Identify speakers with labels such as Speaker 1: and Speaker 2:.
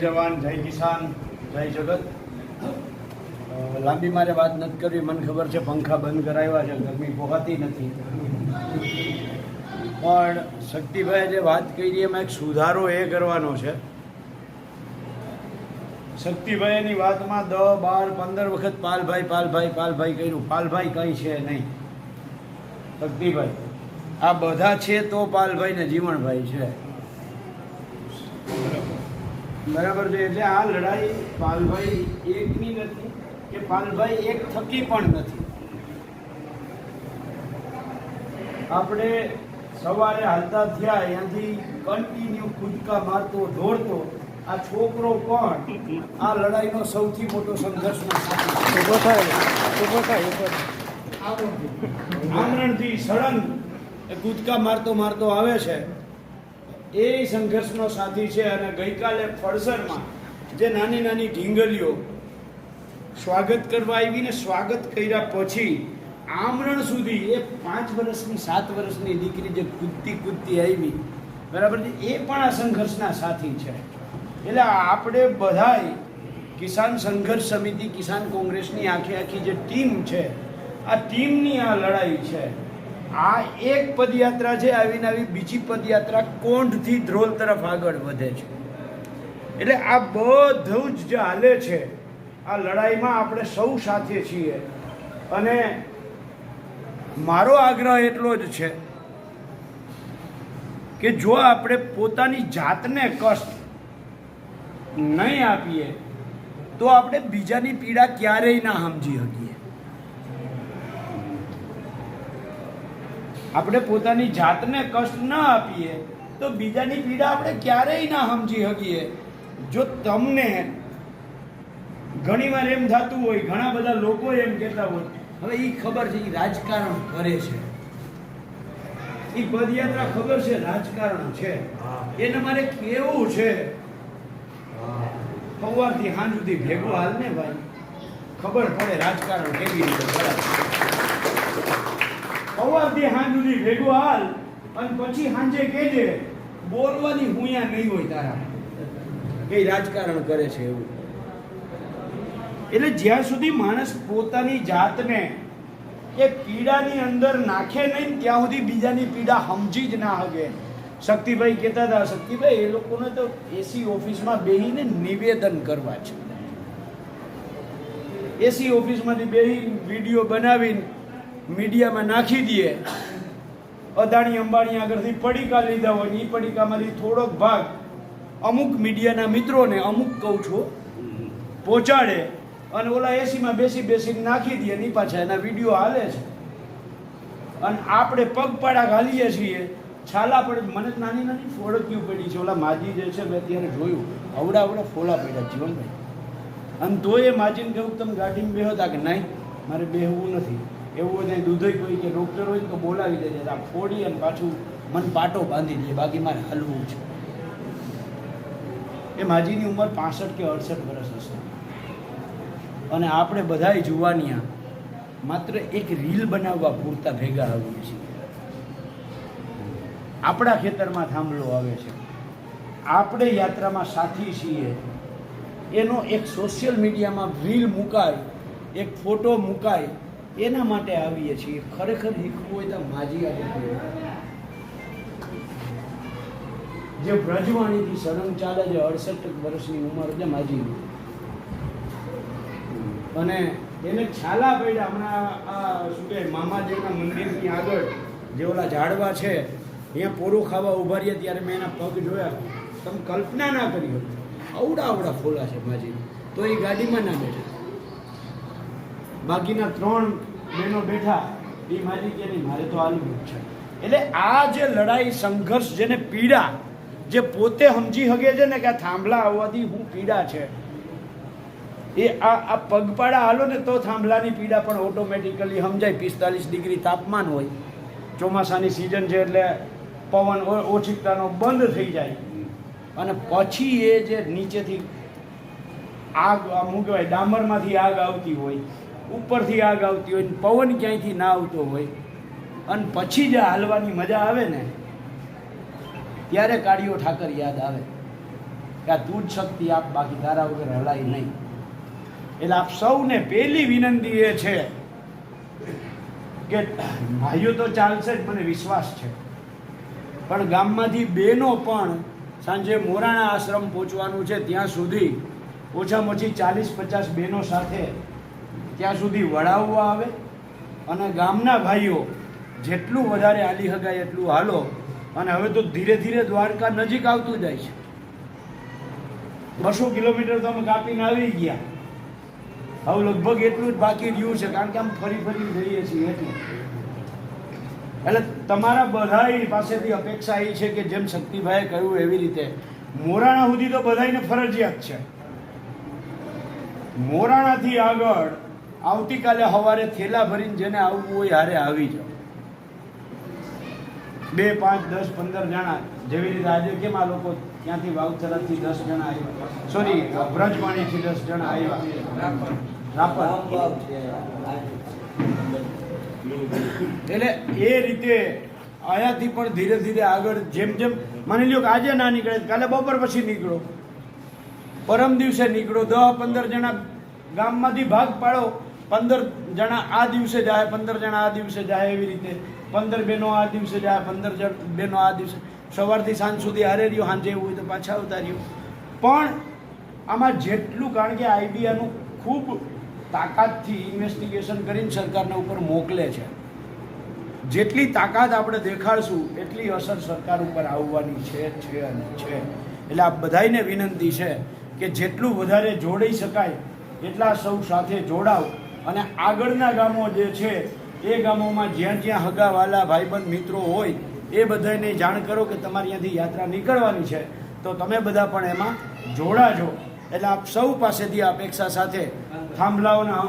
Speaker 1: જવાન, જય કિસાન, જય જગત. લાંબી મારે વાત નથી કરવી, મને ખબર છે પંખા બંધ કરાવ્યા છે, ગરમી પોહાતી નથી. પણ શક્તિભાઈ જે વાત કરી એમાં એક સુધારો એ કરવાનો છે. શક્તિભાઈની વાતમાં 10, 12, 15 વખત પાલભાઈ પાલભાઈ પાલભાઈ કર્યું. પાલભાઈ કંઈ છે નહીં. શક્તિભાઈ આ બધા છે તો પાલભાઈ ને જીવણભાઈ છે, બરાબર છે. એટલે આ લડાઈ પાલભાઈ એકની નથી કે પાલભાઈ એક થકી પણ નથી. આપણે સવારે હાલતા થયા અહીંયાથી કન્ટિન્યુ કૂદકા મારતો દોડતો આ છોકરો પણ આ લડાઈનો સૌથી મોટો સંઘર્ષનો સાથી આમરણથી સળંગ કૂદકા મારતો મારતો આવે છે. એ સંઘર્ષનો સાથી છે. અને ગઈકાલે ફળસરમાં જે નાની નાની ઢીંગલીઓ સ્વાગત કરવા આવીને સ્વાગત કર્યા પછી આમરણ સુધી એ 5 વર્ષની 7 વર્ષની દીકરી જે કૂદતી આવી, બરાબર છે, એ પણ આ સંઘર્ષના સાથી છે. એટલે આપણે બધાય કિસાન સંઘર્ષ સમિતિ, કિસાન કોંગ્રેસની આખી જે ટીમ છે, આ ટીમની આ લડાઈ છે. આ એક પદયાત્રા છે, આવીને આવી બીજી પદયાત્રા કોંઢથી ધ્રોલ તરફ આગળ વધે છે. એટલે આ બધું જ જે હાલે છે આ લડાઈમાં આપણે સૌ સાથે છીએ. અને મારો આગ્રહ એટલો જ છે કે જો આપણે પોતાની જાતને કષ્ટ નહીં આપીએ તો આપણે બીજાની પીડા ક્યારેય ના સમજી શકીએ. આપણે પોતાની જાતને કષ્ટ ન આપીએ તો બીજાની પીડા આપણે ક્યારેય ના સમજી શકીએ. જો તમને ઘણીવાર એમ થતું હોય, ઘણા બધા લોકો એમ કહેતા હોય, હવે એ ખબર છે એ રાજકારણ કરે છે, એ પદયાત્રા ખબર છે રાજકારણ છે, એને મારે કેવું છે સવારથી સાંજ સુધી ભેગું હાલ ને ભાઈ, ખબર પડે રાજકારણ કેવી રીતે કરે. સવારથી સાંજ સુધી ભેગું હાલ અને પછી સાંજે કહેજે બોલવાની હુંયા નહીં હોય તારા કે રાજકારણ કરે છે એવું. એટલે જ્યાં સુધી માણસ પોતાની જાતને એ પીડાની અંદર નાખે નહીં ત્યાં સુધી બીજાની પીડા સમજી જ ના શકે. શક્તિભાઈ કહેતા હતા, શક્તિભાઈ એ લોકોને તો એસી ઓફિસમાં બેહીને નિવેદન કરવા છે. એસી ઓફિસમાંથી બેહી વિડીયો બનાવીને મીડિયામાં નાખી દઈએ. અદાણી અંબાણી આગળથી પડીકા લીધા હોય ને એ પડીકામાંથી થોડોક ભાગ અમુક મીડિયાના મિત્રોને, અમુક કહું છું, પહોંચાડે અને ઓલા એસીમાં બેસીને નાખી દઈએ ને પાછા એના વિડીયો હાલે છે. અને આપણે પગપાળા ઘાલીએ છીએ. છાલા પડે. મને નાની નાની ફોડકીઓ પડી છે. ઓલા માજી જે છે મેં ત્યારે જોયું, અવડા ફોલા પડ્યા જીવનભાઈ. અને તો એ માજીને કહ્યું તમે ગાડીમાં બેહો હતા કે નહીં મારે બેહવું નથી, એવું હોય ત્યાં દૂધઈ કોઈ કે ડૉક્ટર હોય તો બોલાવી દેજે, આ ફોડી અને પાછું મને પાટો બાંધી દે, બાકી મારે હલવું છે. એ માજીની ઉંમર 65 કે 68 વર્ષ હશે. અને આપણે બધાય જુવાનિયા માત્ર એક રીલ બનાવવા પૂરતા ભેગા આવીએ છીએ. આપણા ખેતરમાં થાંભલો આવે છે, આપણે યાત્રામાં સાથી છીએ, એનો એક સોશિયલ મીડિયામાં રીલ મુકાય, એક ફોટો મુકાય, એના માટે આવીએ છીએ. ખરેખર શીખવું હોય તો માજી આગળ જે બ્રજવાણીથી સળંગ ચાલે છે, 68 વર્ષની ઉંમર છે માજીની, અને એને છાલા પડ્યા. હમણાં આ શું કહે મામાજીના મંદિરની આગળ જે ઓલા ઝાડવા છે અહીંયા પોરું ખાવા ઉભા રહ્યા ત્યારે મેં એના પગ જોયા. તમે કલ્પના ના કરી હોય, અવડા ફોલા છે માજી. તો એ ગાડીમાં ના બેઠા, બાકીના 3 બહેનો બેઠા. એ માજી કે નહીં મારે તો આલુ છે. એટલે આ જે લડાઈ સંઘર્ષ, જેને પીડા, જે પોતે સમજી શકે છે ને કે આ થાંભલા આવવાથી હું પીડા છે, એ આ પગપાળા હાલો ને તો થાંભલાની પીડા પણ ઓટોમેટિકલી સમજાય. 45 ડિગ્રી તાપમાન હોય, ચોમાસાની સિઝન છે એટલે પવન ઓછીકતાનો બંધ થઈ જાય. અને પછી એ જે નીચેથી આગ, શું કહેવાય, ડામરમાંથી આગ આવતી હોય, ઉપરથી આગ આવતી હોય, પવન ક્યાંયથી ના આવતો હોય, અને પછી જે હાલવાની મજા આવે ને ત્યારે કાળીઓ ઠાકર યાદ આવે. કે આ તું જ શક્તિ આપ, બાકી તારા વગર હલાય નહીં. એટલે આપ સૌને પહેલી વિનંતી એ છે કે ભાઈઓ તો ચાલશે જ, મને વિશ્વાસ છે, પણ ગામમાંથી બહેનો પણ સાંજે મોરાણા આશ્રમ પહોંચવાનું છે, ત્યાં સુધી ઓછામાં ઓછી 40-50 બહેનો સાથે ત્યાં સુધી વળાવવા આવે. અને ગામના ભાઈઓ જેટલું વધારે હાલી હગાય એટલું હાલો. અને હવે તો ધીરે ધીરે દ્વારકા નજીક આવતું જાય છે. 200 કિલોમીટર તો અમે કાપીને આવી ગયા. હવે લગભગ એટલું જ બાકી રહ્યું છે, કારણ કે આમ ફરી જઈએ છીએ એટલે તમારા બધાય પાસેથી અપેક્ષા એ છે કે જેમ શક્તિભાઈએ કહ્યું એવી રીતે મોરાણા સુધી તો બધાને ફરજિયાત છે. મોરાણાથી આગળ આવતીકાલે સવારે થેલા ભરીને જેને આવવું હોય હારે આવી જાઓ. 2, 5, 10, 15 જણા, જેવી રીતે આજે કેમ આ લોકો ત્યાંથી વાવથરાથી 10 જણા આવ્યા, સોરી બ્રજવાણીથી 10 જણા આવ્યા, રાપર. એટલે એ રીતે અહીંયાથી પણ ધીરે ધીરે આગળ જેમ જેમ માની લ્યો કે આજે ના નીકળે, કાલે બપોર પછી નીકળો, પરમ દિવસે નીકળો, 10-15 જણા ગામમાંથી ભાગ પાડો. 15 જણા આ દિવસે જાય, 15 જણા આ દિવસે જાય, એવી રીતે 15 બહેનો આ દિવસે જાય, 15 બહેનો આ દિવસે, સવારથી સાંજ સુધી હારે રહ્યો, સાંજે એવું હોય તો પાછા આવતા રહ્યો. પણ આમાં જેટલું, કારણ કે આઈડિયાનું ખૂબ તાકાતથી ઇન્વેસ્ટિગેશન કરીને સરકારના ઉપર મોકલે છે, જેટલી તાકાત આપણે દેખાડશું એટલી અસર સરકાર ઉપર આવવાની છે. એટલે આ બધાને વિનંતી છે કે જેટલું વધારે જોડી શકાય એટલા સૌ સાથે જોડાવ. અને આગળના ગામો જે છે એ ગામોમાં જ્યાં જ્યાં હગાવાલા ભાઈબંધ મિત્રો હોય એ બધાને જાણ કરો કે તમારી ત્યાંથી યાત્રા નીકળવાની છે, તો તમે બધા પણ એમાં જોડાજો. એટલે આપ સૌ પાસેથી અપેક્ષા સાથે થાંભલાઓના